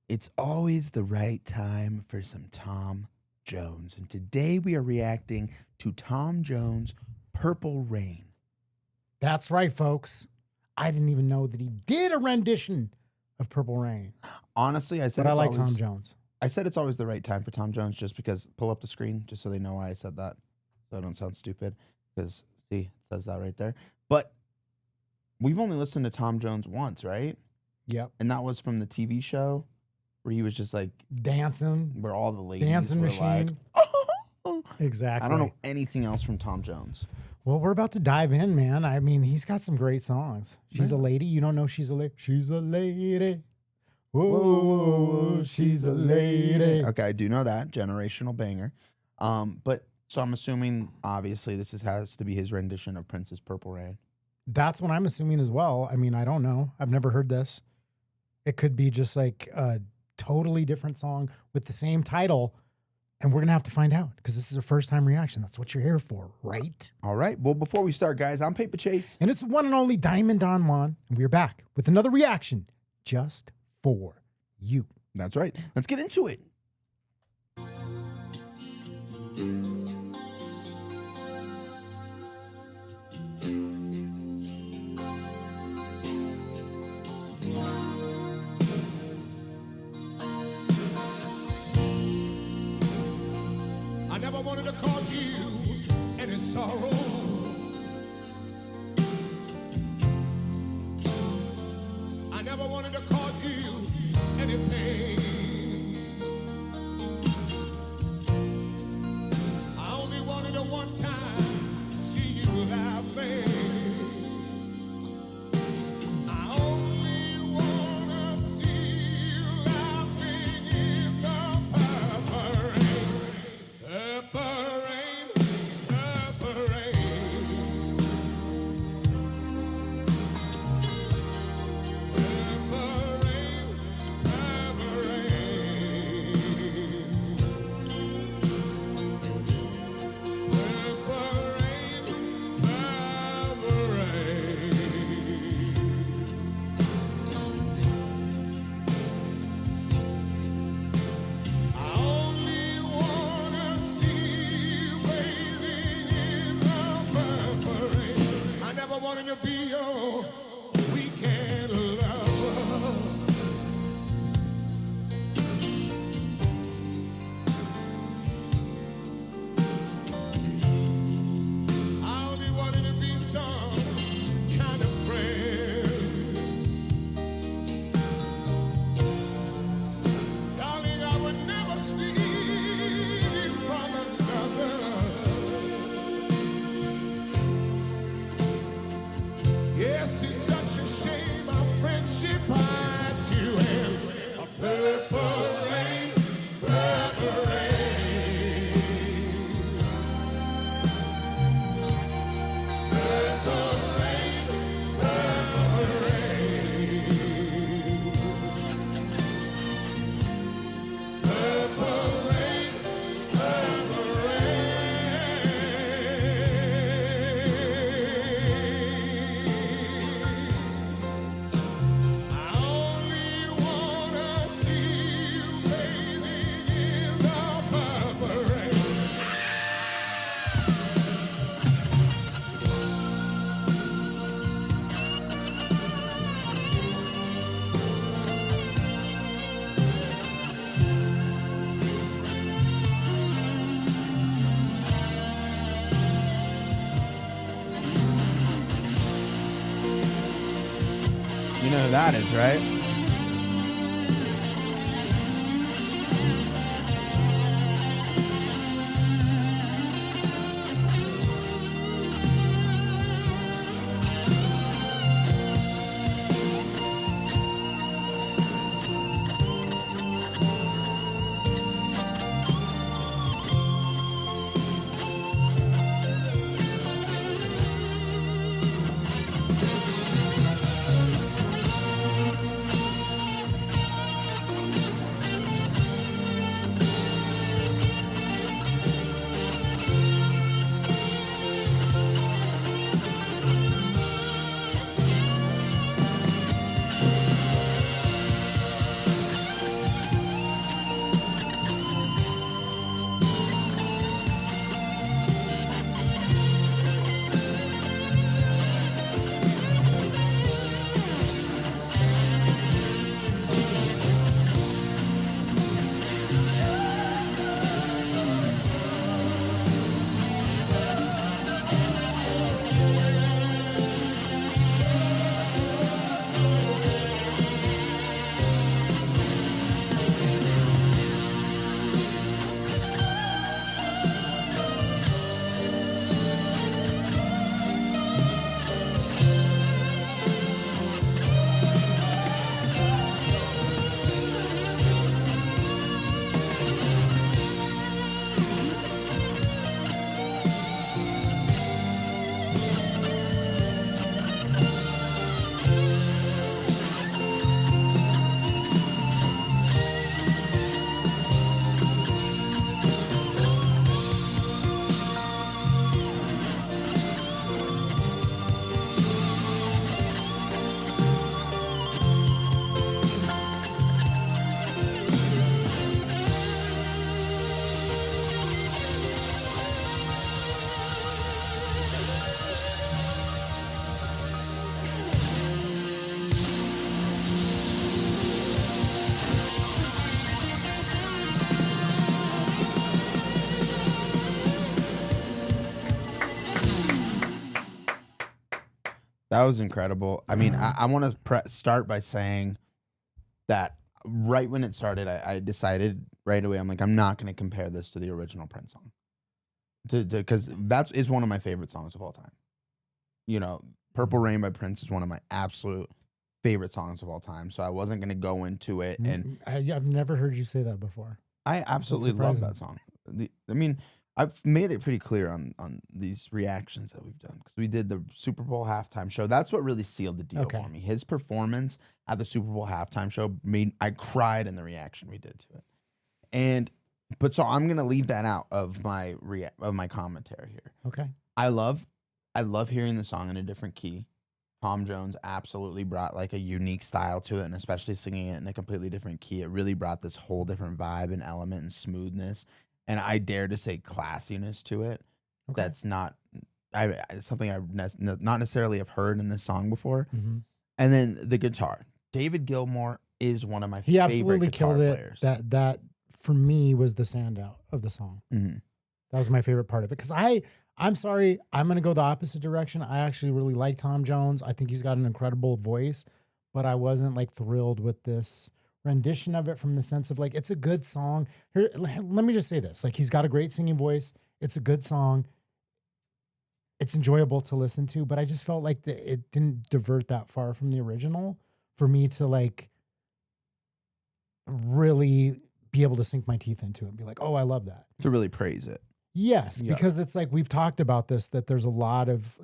It's always the right time for some Tom Jones. And today we are reacting to Tom Jones' Purple Rain. That's right, folks. I didn't even know that he did a rendition of Purple Rain. Honestly, I said But I it's like always, Tom Jones. I said it's always the right time for Tom Jones just because, pull up the screen just so they know why I said that. So I don't sound stupid. Because, see, it says that right there. But we've only listened to Tom Jones once, right? Yep. And that was from the TV show where he was just like, Dancing. where all the ladies Dancing were machine. like, Exactly. I don't know anything else from Tom Jones. Well, we're about to dive in, man. I mean, he's got some great songs. She's a lady. You don't know she's a lady. She's a lady. Whoa, she's a lady. Okay, I do know that. Generational banger. But so I'm assuming, obviously, has to be his rendition of Prince's Purple Rain. That's what I'm assuming as well. I mean, I don't know. I've never heard this. It could be just like a totally different song with the same title. And we're going to have to find out because this is a first-time reaction. That's what you're here for, right? All right. Well, before we start, guys, I'm Paper Chase. And it's the one and only Diamond Don Juan. And we're back with another reaction just for you. That's right. Let's get into it. I never wanted to cause you any sorrow. I never wanted to cause you any pain. I only wanted to one time see you laughing. I only wanna see you laughing in the purple rain. Purple rain, purple rain. Purple rain, purple rain. Purple rain, purple rain. I only wanna see you bathing in the purple rain. I never wanted to be your weekend lover. I only wanted to be some kind of friend. Darling, I would never steal you from another. Yes, it's such a shame our friendship had to end. A purple rain, purple rain. Purple rain, purple rain. Purple rain, purple rain. I only wanna see you bathing in the purple rain. You know who that is, right? That was incredible. I mean, I want to start by saying that right when it started, I decided right away, I'm like, I'm not going to compare this to the original Prince song. Because that is one of my favorite songs of all time. You know, Purple Rain by Prince is one of my absolute favorite songs of all time. So I wasn't going to go into it. And I've never heard you say that before. I absolutely love that song. I mean, I've made it pretty clear on these reactions that we've done because we did the Super Bowl halftime show. That's what really sealed the deal for me. His performance at the Super Bowl halftime show I cried in the reaction we did to it. But so I'm gonna leave that out of my commentary here. Okay. I love hearing the song in a different key. Tom Jones absolutely brought like a unique style to it, and especially singing it in a completely different key, it really brought this whole different vibe and element and smoothness. And I dare to say classiness to it. Okay. That's not something I not necessarily have heard in this song before. Mm-hmm. And then the guitar. David Gilmour is one of my favorite guitar players. He absolutely killed it. That for me was the standout of the song. Mm-hmm. That was my favorite part of it. Because I'm sorry, I'm going to go the opposite direction. I actually really like Tom Jones. I think he's got an incredible voice, but I wasn't like thrilled with this rendition of it from the sense of like, it's a good song. Here, let me just say this. Like, he's got a great singing voice. It's a good song. It's enjoyable to listen to, but I just felt like it didn't divert that far from the original for me to like really be able to sink my teeth into it and be like, oh, I love that. To really praise it. Yes, yeah. Because it's like, we've talked about this, that there's a lot of,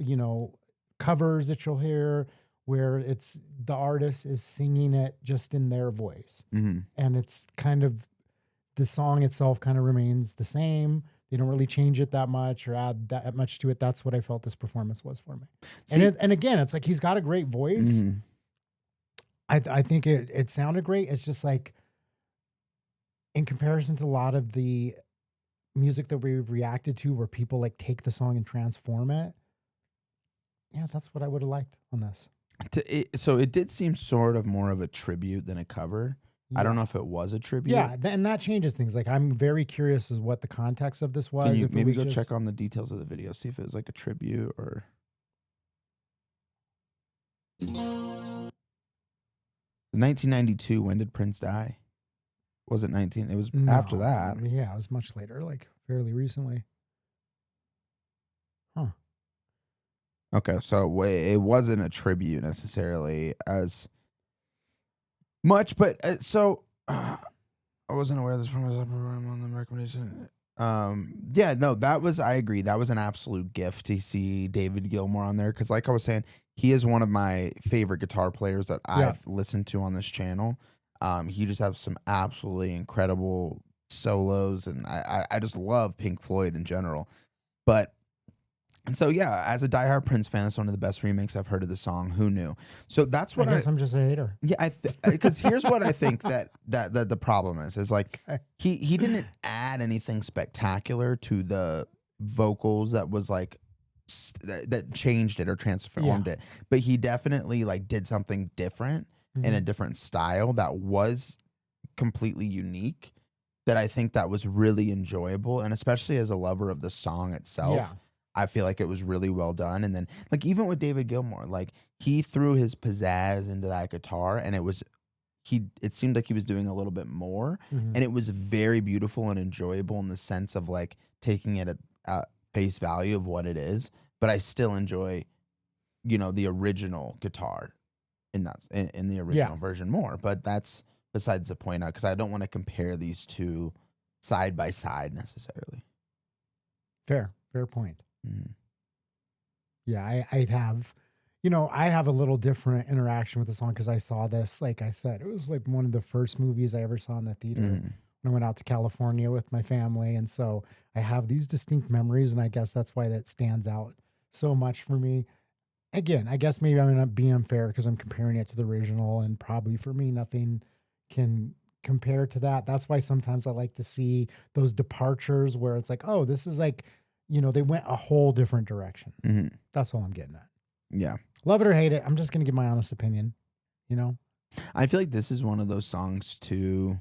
covers that you'll hear where it's the artist is singing it just in their voice. Mm-hmm. And it's kind of, the song itself kind of remains the same. They don't really change it that much or add that much to it. That's what I felt this performance was for me. See, and again, it's like, he's got a great voice. Mm-hmm. I think it sounded great. It's just like, in comparison to a lot of the music that we reacted to where people like take the song and transform it. Yeah, that's what I would have liked on this. So it did seem sort of more of a tribute than a cover. Yeah. I don't know if it was a tribute. Yeah, and that changes things. Like, I'm very curious as what the context of this was. Can you maybe go check on the details of the video, see if it was like a tribute or... 1992, when did Prince die? Was it 19? It was after that. Yeah, it was much later, like fairly recently. Huh. Okay, so it wasn't a tribute necessarily as much, but I wasn't aware of this from on the recommendation. Yeah, no, I agree. That was an absolute gift to see David Gilmour on there because, like I was saying, he is one of my favorite guitar players that I've listened to on this channel. He just has some absolutely incredible solos, and I just love Pink Floyd in general. And so, yeah, as a diehard Prince fan, that's one of the best remakes I've heard of the song. Who knew? So that's what I guess I'm just a hater. Yeah, because here's what I think that the problem is like he didn't add anything spectacular to the vocals that was like that changed it or transformed it, but he definitely like did something different. Mm-hmm. In a different style that was completely unique, that I think that was really enjoyable. And especially as a lover of the song itself, I feel like it was really well done. And then like, even with David Gilmour, like he threw his pizzazz into that guitar and it seemed like he was doing a little bit more. Mm-hmm. And it was very beautiful and enjoyable in the sense of like taking it at face value of what it is. But I still enjoy, the original guitar in the original version more, but that's besides the point, because I don't want to compare these two side by side necessarily. Fair point. Mm. Yeah, I have, I have a little different interaction with the song because I saw this, like I said, it was like one of the first movies I ever saw in the theater when I went out to California with my family, and so I have these distinct memories, and I guess that's why that stands out so much for me. Again, I guess maybe I'm going to be unfair because I'm comparing it to the original, and probably for me, nothing can compare to that. That's why sometimes I like to see those departures where it's like, oh, this is like, they went a whole different direction. Mm-hmm. That's all I'm getting at. Yeah. Love it or hate it. I'm just going to give my honest opinion, I feel like this is one of those songs too,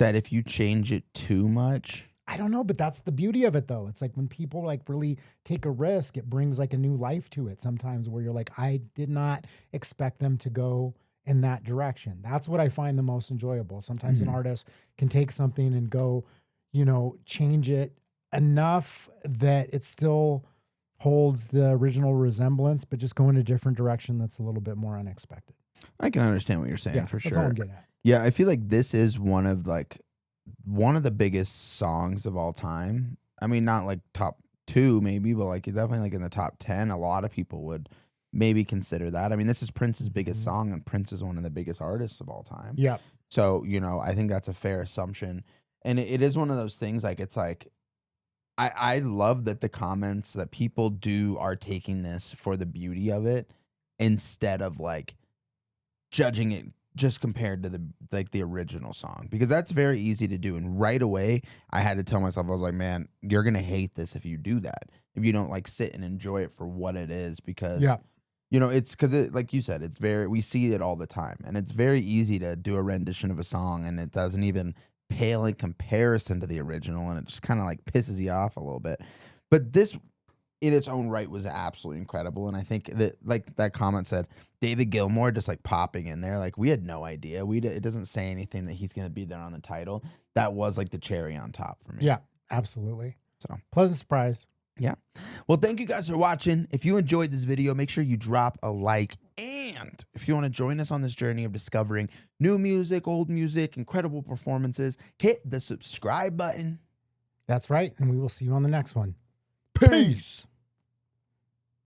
that if you change it too much, I don't know, but that's the beauty of it though. It's like when people like really take a risk, it brings like a new life to it sometimes where you're like, I did not expect them to go in that direction. That's what I find the most enjoyable. Sometimes an artist can take something and go, change it enough that it still holds the original resemblance, but just go in a different direction that's a little bit more unexpected. I can understand what you're saying Yeah, for that's all sure. I'm getting at. Yeah, I feel like this is one of the biggest songs of all time. I mean, not like top 2 maybe, but like definitely like in the top 10. A lot of people would maybe consider that. I mean, this is Prince's biggest song, and Prince is one of the biggest artists of all time. Yeah. So, I think that's a fair assumption. And it is one of those things, like, it's like, I love that the comments that people are taking this for the beauty of it instead of like judging it just compared to the original song, because that's very easy to do. And right away I had to tell myself, I was like, man, you're going to hate this if you do that, if you don't like sit and enjoy it for what it is, because it's because like you said, we see it all the time, and it's very easy to do a rendition of a song and it doesn't even pale in comparison to the original, and it just kind of like pisses you off a little bit. But this in its own right was absolutely incredible. And I think that, like that comment said, David Gilmour just like popping in there, like we had no idea. It doesn't say anything that he's going to be there on the title. That was like the cherry on top for me. Yeah, absolutely. So pleasant surprise. Yeah. Well, thank you guys for watching. If you enjoyed this video, make sure you drop a like. And if you want to join us on this journey of discovering new music, old music, incredible performances, hit the subscribe button. That's right. And we will see you on the next one. Peace.